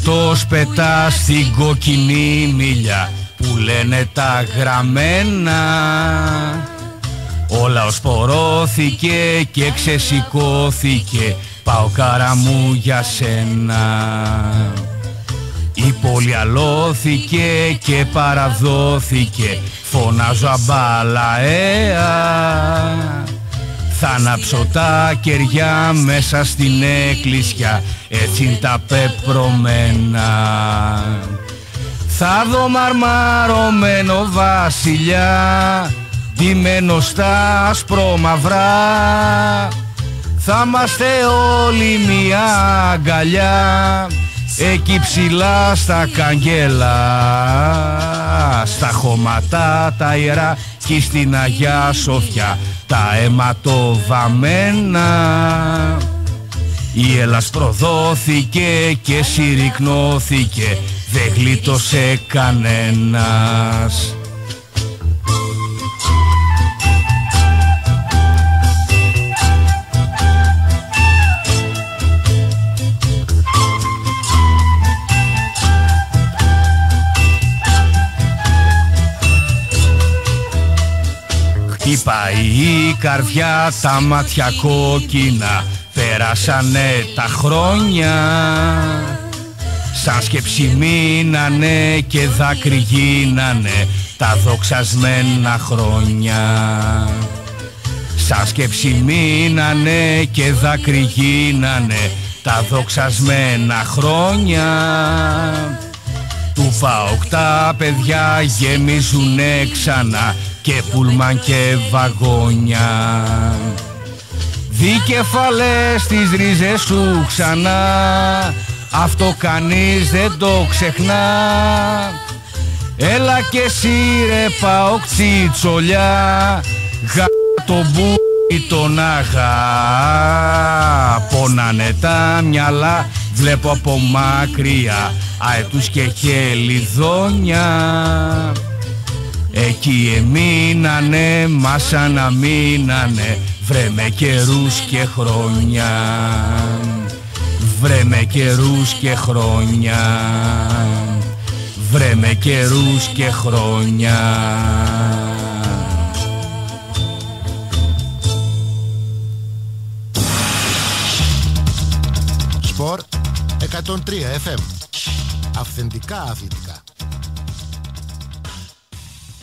φώτος πετά στην κόκκινη μίλια που λένε τα γραμμένα. Όλα οσπορώθηκε και ξεσηκώθηκε, πάω κάρα μου για σένα. Η πόλη αλώθηκε και παραδόθηκε, φωνάζω αμπαλαέα. Θα ανάψω τα κεριά μέσα στην εκκλησιά, έτσι είναι τα πεπρωμένα. Θα δω μαρμαρωμένο βασιλιά, ντυμένο στα ασπρόμαυρα. Θα είμαστε όλοι μια αγκαλιά, εκεί ψηλά στα καγγέλα, στα χώματα τα ιερά κι στην Αγιά Σοφιά τα αιματοβαμμένα. Η Ελλάς προδόθηκε και συρρυκνώθηκε, δεν γλίτωσε κανένας. Χτυπάει η καρδιά, τα μάτια κόκκινα, πέρασανε τα χρόνια. Σαν σκέψη μείνανε και δάκρυ γίνανε τα δοξασμένα χρόνια. Σαν σκέψη μείνανε και δάκρυ γίνανε τα δοξασμένα χρόνια. Του ΠΑΟΚ τα παιδιά γεμίζουνε ξανά και πούλμαν και βαγόνια. Δικεφαλές στις ρίζες σου ξανά, αυτό κανείς δεν το ξεχνά. Έλα και εσύ ρε ΠΑΟΚ τσιτσολιά, το μπούι τον αγά. Πονάνε τα μυαλά, βλέπω από μακριά αετούς και χελιδόνια. Εκεί εμείνανε, μας αναμείνανε, βρε με καιρούς και χρόνια. Βρε με καιρούς και χρόνια. Βρε με καιρούς και χρόνια. Σπορ 103 FM. Αυθεντικά αθλητικά.